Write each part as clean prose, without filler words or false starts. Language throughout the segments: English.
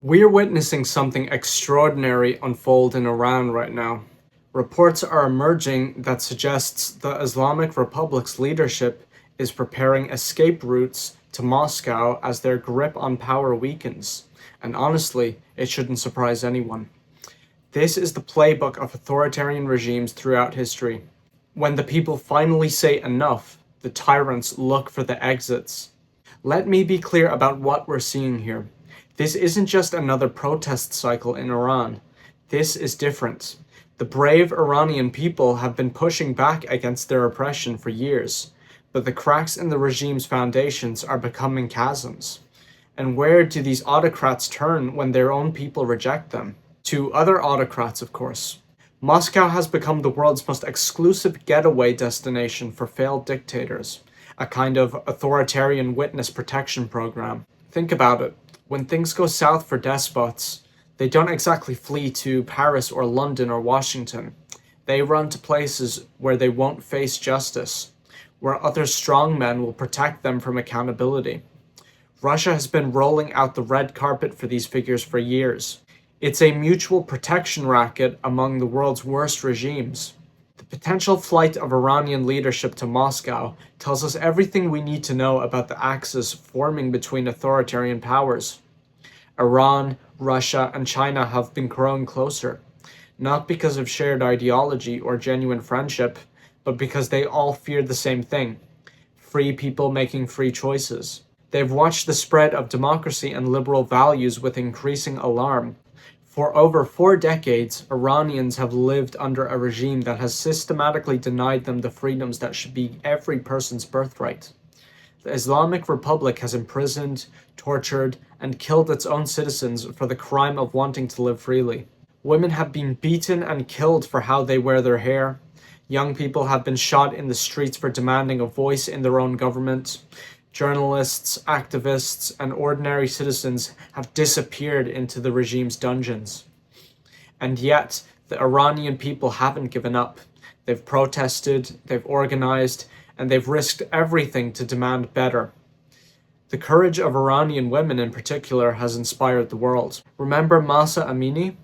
We're witnessing something extraordinary unfold in Iran right now. Reports are emerging that suggests the Islamic Republic's leadership is preparing escape routes to Moscow as their grip on power weakens. And honestly, it shouldn't surprise anyone. This is the playbook of authoritarian regimes throughout history. When the people finally say enough, the tyrants look for the exits. Let me be clear about what we're seeing here. This isn't just another protest cycle in Iran. This is different. The brave Iranian people have been pushing back against their oppression for years, but the cracks in the regime's foundations are becoming chasms. And where do these autocrats turn when their own people reject them? To other autocrats, of course. Moscow has become the world's most exclusive getaway destination for failed dictators, a kind of authoritarian witness protection program. Think about it. When things go south for despots, they don't exactly flee to Paris or London or Washington. They run to places where they won't face justice, where other strongmen will protect them from accountability. Russia has been rolling out the red carpet for these figures for years. It's a mutual protection racket among the world's worst regimes. The potential flight of Iranian leadership to Moscow tells us everything we need to know about the axis forming between authoritarian powers. Iran, Russia, and China have been growing closer, not because of shared ideology or genuine friendship, but because they all fear the same thing: free people making free choices. They've watched the spread of democracy and liberal values with increasing alarm. For over 4 decades, Iranians have lived under a regime that has systematically denied them the freedoms that should be every person's birthright. The Islamic Republic has imprisoned, tortured, and killed its own citizens for the crime of wanting to live freely. Women have been beaten and killed for how they wear their hair. Young people have been shot in the streets for demanding a voice in their own government. Journalists, activists, and ordinary citizens have disappeared into the regime's dungeons. And yet, the Iranian people haven't given up. They've protested, they've organized, and they've risked everything to demand better. The courage of Iranian women in particular has inspired the world. Remember Mahsa Amini?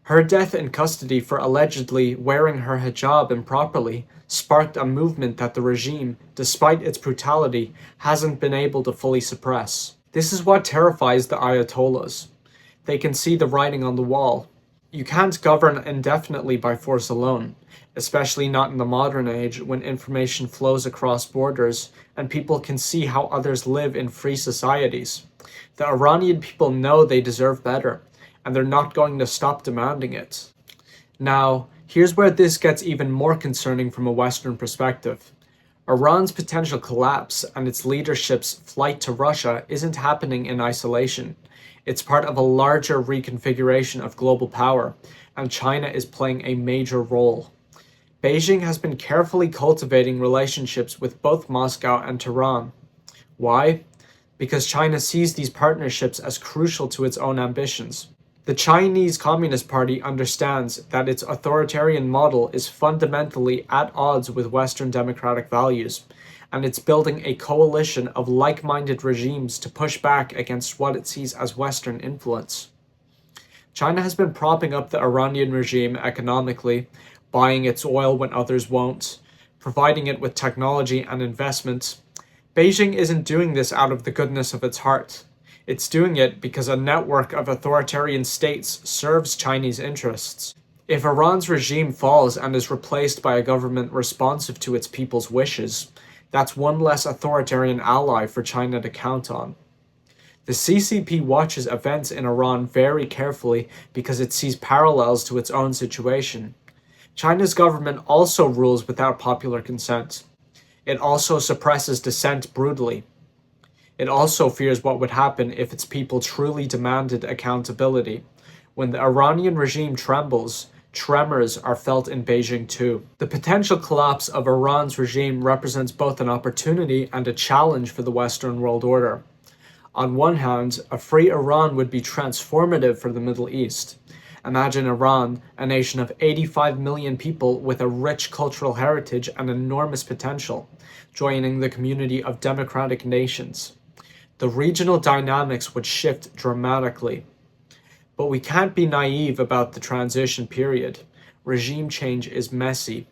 Her death in custody for allegedly wearing her hijab improperly sparked a movement that the regime, despite its brutality, hasn't been able to fully suppress. This is what terrifies the Ayatollahs. They can see the writing on the wall. You can't govern indefinitely by force alone, especially not in the modern age when information flows across borders and people can see how others live in free societies. The Iranian people know they deserve better, and they're not going to stop demanding it. Now, here's where this gets even more concerning from a Western perspective. Iran's potential collapse and its leadership's flight to Russia isn't happening in isolation. It's part of a larger reconfiguration of global power, and China is playing a major role. Beijing has been carefully cultivating relationships with both Moscow and Tehran. Why? Because China sees these partnerships as crucial to its own ambitions. The Chinese Communist Party understands that its authoritarian model is fundamentally at odds with Western democratic values, and it's building a coalition of like-minded regimes to push back against what it sees as Western influence. China has been propping up the Iranian regime economically, buying its oil when others won't, providing it with technology and investment. Beijing isn't doing this out of the goodness of its heart. It's doing it because a network of authoritarian states serves Chinese interests. If Iran's regime falls and is replaced by a government responsive to its people's wishes, that's one less authoritarian ally for China to count on. The CCP watches events in Iran very carefully because it sees parallels to its own situation. China's government also rules without popular consent. It also suppresses dissent brutally. It also fears what would happen if its people truly demanded accountability. When the Iranian regime trembles, tremors are felt in Beijing too. The potential collapse of Iran's regime represents both an opportunity and a challenge for the Western world order. On one hand, a free Iran would be transformative for the Middle East. Imagine Iran, a nation of 85 million people with a rich cultural heritage and enormous potential, joining the community of democratic nations. The regional dynamics would shift dramatically. But we can't be naive about the transition period. Regime change is messy.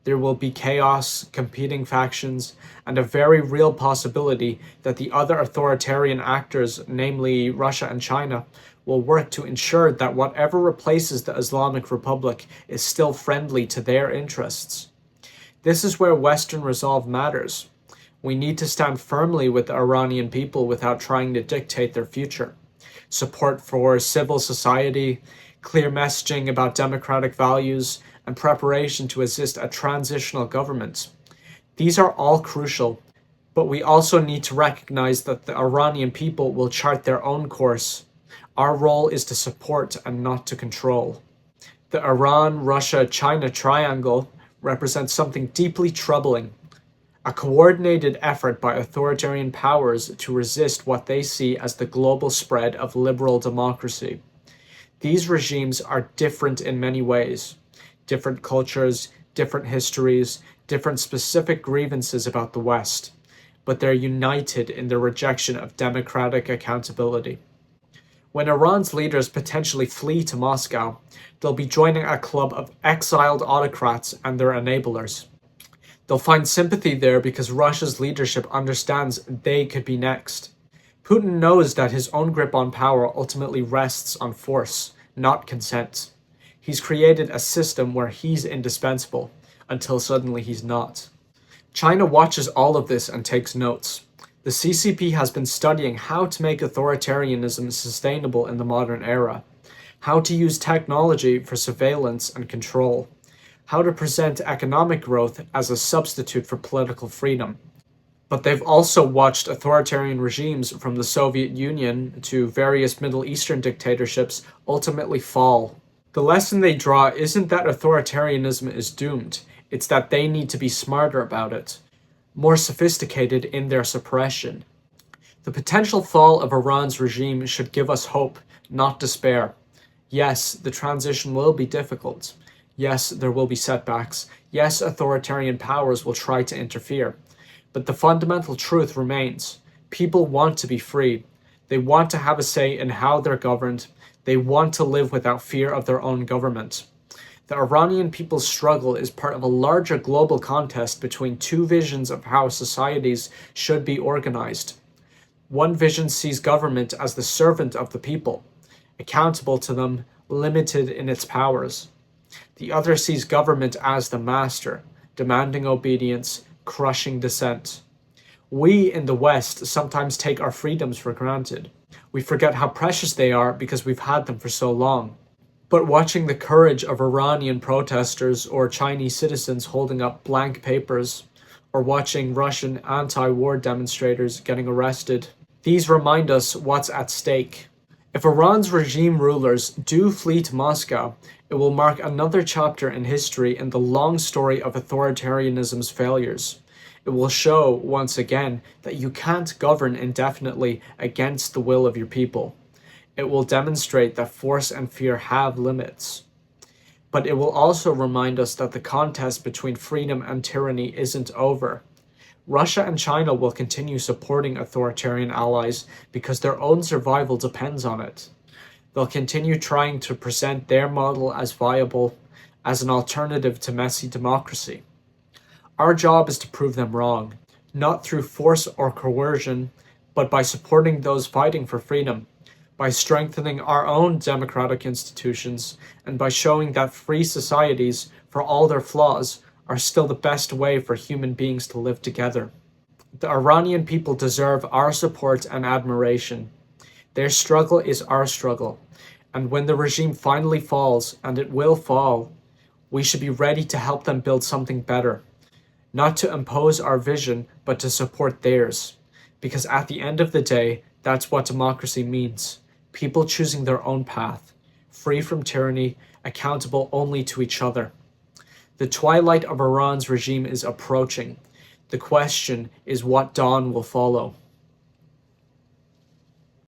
There will be chaos, competing factions, and a very real possibility that the other authoritarian actors, namely Russia and China, will work to ensure that whatever replaces the Islamic Republic is still friendly to their interests. This is where Western resolve matters. We need to stand firmly with the Iranian people without trying to dictate their future. Support for civil society, clear messaging about democratic values, and preparation to assist a transitional government. These are all crucial, but we also need to recognize that the Iranian people will chart their own course. Our role is to support and not to control. The Iran-Russia-China triangle represents something deeply troubling, a coordinated effort by authoritarian powers to resist what they see as the global spread of liberal democracy. These regimes are different in many ways. Different cultures, different histories, different specific grievances about the West, but they're united in their rejection of democratic accountability. When Iran's leaders potentially flee to Moscow, they'll be joining a club of exiled autocrats and their enablers. They'll find sympathy there because Russia's leadership understands they could be next. Putin knows that his own grip on power ultimately rests on force, not consent. He's created a system where he's indispensable, until suddenly he's not. China watches all of this and takes notes. The CCP has been studying how to make authoritarianism sustainable in the modern era, how to use technology for surveillance and control, how to present economic growth as a substitute for political freedom. But they've also watched authoritarian regimes from the Soviet Union to various Middle Eastern dictatorships ultimately fall. The lesson they draw isn't that authoritarianism is doomed, it's that they need to be smarter about it, more sophisticated in their suppression. The potential fall of Iran's regime should give us hope, not despair. Yes, the transition will be difficult. Yes, there will be setbacks. Yes, authoritarian powers will try to interfere. But the fundamental truth remains. People want to be free. They want to have a say in how they're governed. They want to live without fear of their own government. The Iranian people's struggle is part of a larger global contest between two visions of how societies should be organized. One vision sees government as the servant of the people, accountable to them, limited in its powers. The other sees government as the master, demanding obedience, crushing dissent. We in the West sometimes take our freedoms for granted. We forget how precious they are because we've had them for so long. But watching the courage of Iranian protesters or Chinese citizens holding up blank papers, or watching Russian anti-war demonstrators getting arrested, these remind us what's at stake. If Iran's regime rulers do flee to Moscow, it will mark another chapter in history in the long story of authoritarianism's failures. It will show, once again, that you can't govern indefinitely against the will of your people. It will demonstrate that force and fear have limits. But it will also remind us that the contest between freedom and tyranny isn't over. Russia and China will continue supporting authoritarian allies because their own survival depends on it. They'll continue trying to present their model as viable, as an alternative to messy democracy. Our job is to prove them wrong, not through force or coercion, but by supporting those fighting for freedom, by strengthening our own democratic institutions, and by showing that free societies, for all their flaws, are still the best way for human beings to live together. The Iranian people deserve our support and admiration. Their struggle is our struggle, and when the regime finally falls, and it will fall, we should be ready to help them build something better, not to impose our vision, but to support theirs. Because at the end of the day, that's what democracy means. People choosing their own path, free from tyranny, accountable only to each other. The twilight of Iran's regime is approaching. The question is what dawn will follow.